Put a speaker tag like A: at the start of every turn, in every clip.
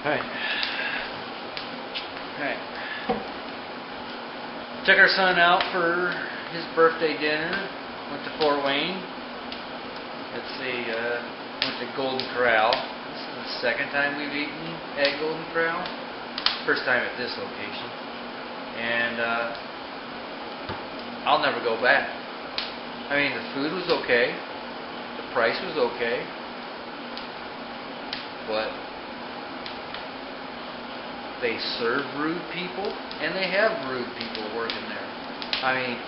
A: Alright. Alright. Took our son out for his birthday dinner. Went to Fort Wayne. Let's see, went to Golden Corral. This is the second time we've eaten at Golden Corral. First time at this location. And I'll never go back. I mean, the food was okay. The price was okay. But they serve rude people, and they have rude people working there. I mean,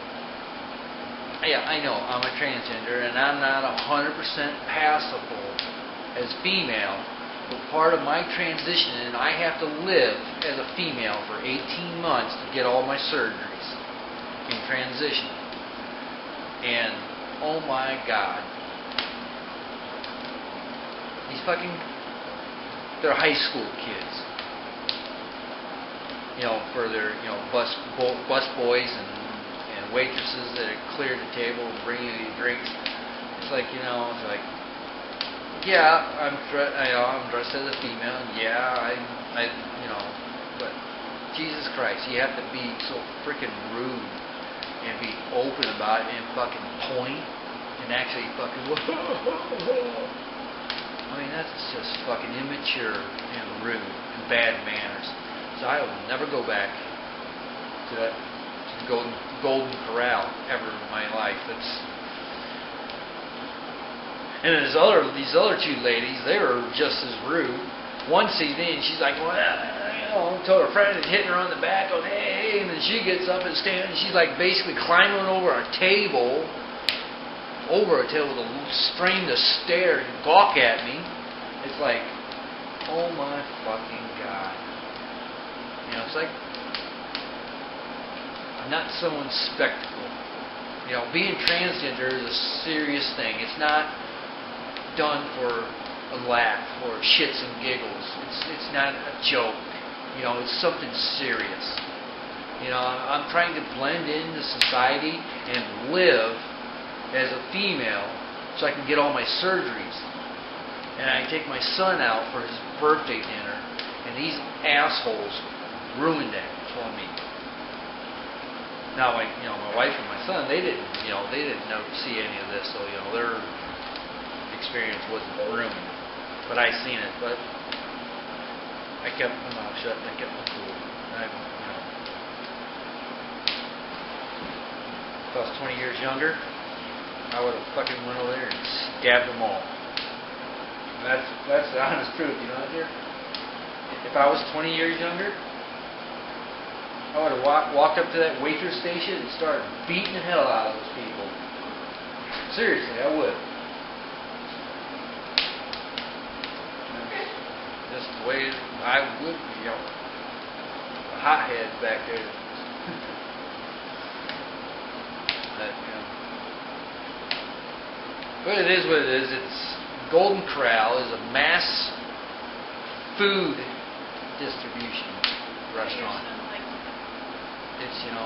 A: yeah, I know I'm a transgender, and I'm not 100% passable as female, but part of my transition, and I have to live as a female for 18 months to get all my surgeries in transition. And, oh my God, these fucking, they're high school kids. You know, for their, you know, bus boys and waitresses that clear the table and bring you your drinks. It's like, you know, it's like, yeah, I'm dressed as a female. Yeah, I, you know, but Jesus Christ, you have to be so freaking rude and be open about it and fucking point and actually fucking. I mean, that's just fucking immature and rude and bad manners. So I will never go back to that Golden Corral ever in my life. And then these other two ladies, they were just as rude. One sees me and she's like, well, you know, told her friend and hitting her on the back, going, hey, and then she gets up and stands, and she's like basically climbing over a table with a strain to stare and gawk at me. It's like, oh my fucking God. You know, it's like, I'm not someone's spectacle. You know, being transgender is a serious thing. It's not done for a laugh or shits and giggles. It's not a joke. You know, it's something serious. You know, I'm trying to blend into society and live as a female so I can get all my surgeries. And I take my son out for his birthday dinner, and these assholes ruined that for me. Now, like, you know, my wife and my son, they didn't never see any of this, so, you know, their experience wasn't ruined. But I seen it. But I kept my mouth shut and I kept my cool. And you know, if I was 20 years younger, I would have fucking went over there and stabbed them all. That's the honest truth, you know, dear. If I was 20 years younger, I would have walked up to that waitress station and started beating the hell out of those people. Seriously, I would. Just the way I would, you know, the hotheads back there. But, you know. But it is what it is. It's Golden Corral is a mass food distribution restaurant. It's, you know,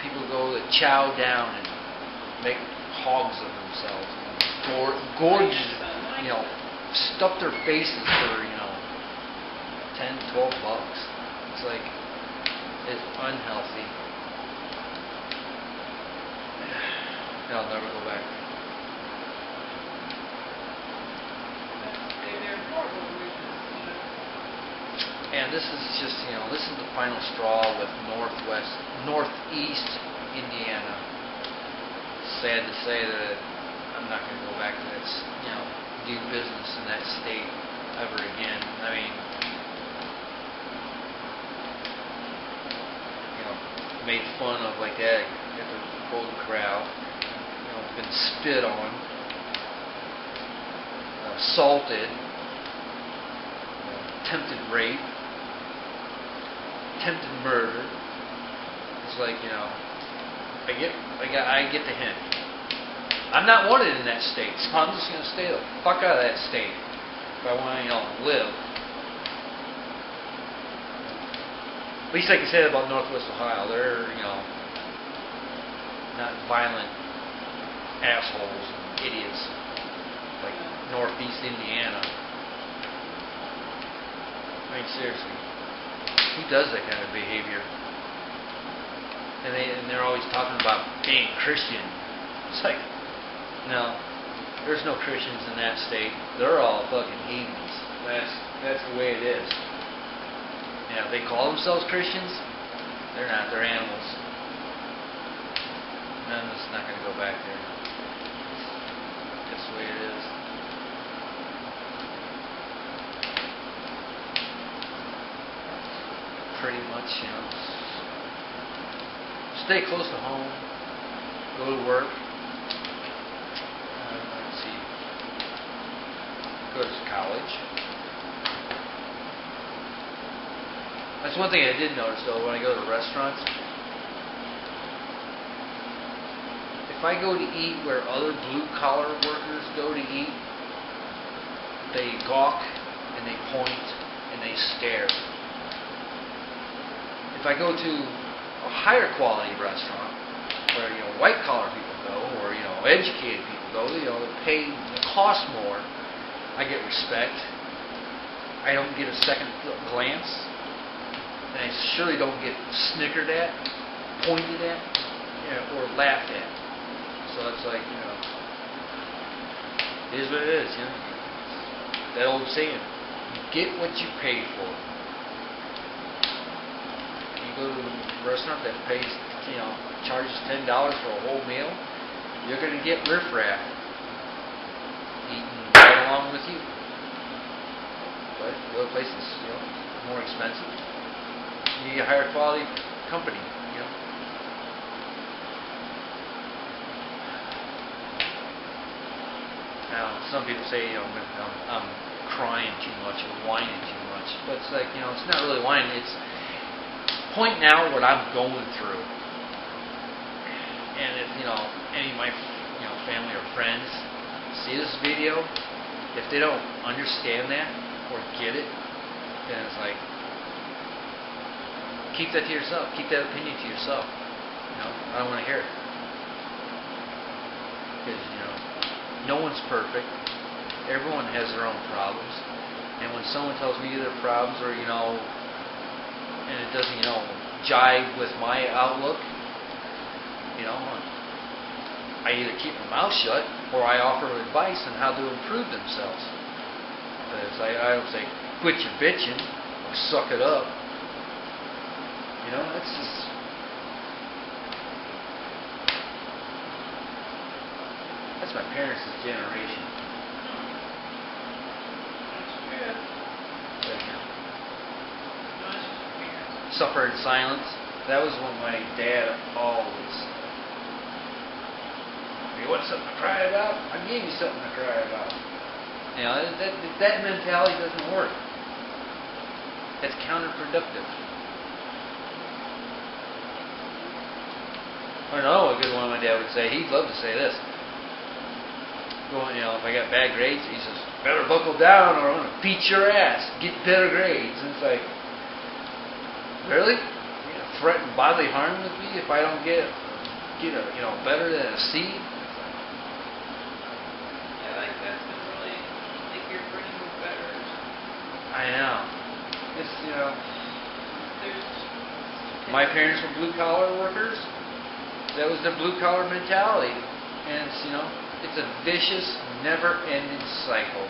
A: people go to chow down and make hogs of themselves. You know, gorge, you know, stuff their faces for, you know, $10, $12. It's like, it's unhealthy. I'll never go back. And this is just, you know, this is the final straw with Northeast Indiana. Sad to say that I'm not going to go back to that, you know, do business in that state ever again. I mean, you know, made fun of like that at the Golden Corral. You know, been spit on, assaulted, attempted rape. Attempted murder. It's like, you know, I get the hint. I'm not wanted in that state, so I'm just going to stay the fuck out of that state if I want to, you know, live. At least I can say that about Northwest Ohio. They're, you know, not violent assholes and idiots like Northeast Indiana. I mean, seriously, who does that kind of behavior? And they're always talking about being Christian. It's like, no, there's no Christians in that state. They're all fucking heathens. That's the way it is. Yeah, they call themselves Christians. They're not. They're animals. I'm just not going to go back there. That's the way it is. Pretty much, stay close to home. Go to work. Let's see. Go to college. That's one thing I did notice, though, when I go to restaurants. If I go to eat where other blue-collar workers go to eat, they gawk and they point and they stare. If I go to a higher quality restaurant where white-collar people go, or educated people go, they cost more, I get respect. I don't get a second glance, and I surely don't get snickered at, pointed at, or laughed at. So it's like, it is what it is, That old saying, you get what you pay for. You go to a restaurant that pays, charges $10 for a whole meal, you're going to get riffraff eating right along with you. But the other place is, more expensive. You need a higher quality company, Now, some people say, I'm crying too much or whining too much. But it's like, it's not really whining. It's pointing out what I'm going through. And if, any of my, family or friends see this video, if they don't understand that or get it, then it's like, keep that to yourself. Keep that opinion to yourself. I don't want to hear it. Because, no one's perfect. Everyone has their own problems. And when someone tells me their problems or, and it doesn't, jive with my outlook, I either keep my mouth shut or I offer advice on how to improve themselves. But it's like, I don't say, quit your bitching or suck it up. It's just... That's my parents' generation. Suffer in silence. That was what my dad always said. You want something to cry about? I gave you something to cry about. That mentality doesn't work. That's counterproductive. I know a good one my dad would say. He'd love to say this. Going, if I got bad grades, he says, better buckle down or I'm going to beat your ass. Get better grades. And it's like, really? You're going to threaten bodily harm with me if I don't get a, better than a C?
B: Yeah, like that's been really, like you're bringing better.
A: I know. It's, my parents were blue-collar workers. That was their blue-collar mentality. And it's, it's a vicious, never-ending cycle.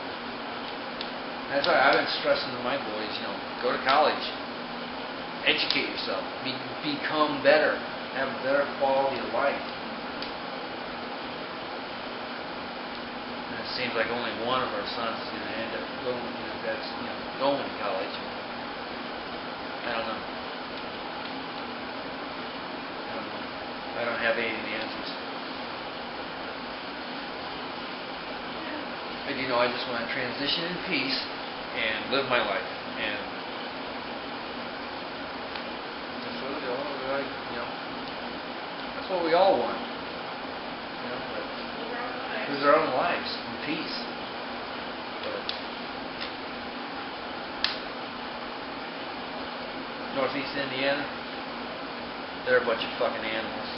A: That's why I've been stressing to my boys, go to college, educate yourself, become better, have a better quality of life. And it seems like only one of our sons is going to end up going, going to college. I don't know. I don't have any of the answers. But I just want to transition in peace and live my life. And that's what that's what we all want. Live our own lives in peace. But Northeast Indiana, they're a bunch of fucking animals.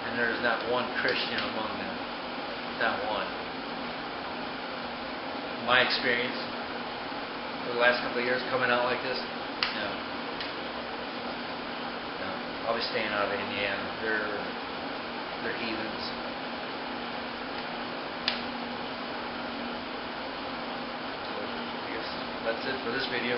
A: And there is not one Christian among them. Not one. My experience, for the last couple of years coming out like this? No. No. I'll be staying out of Indiana. They're heathens. So I guess that's it for this video.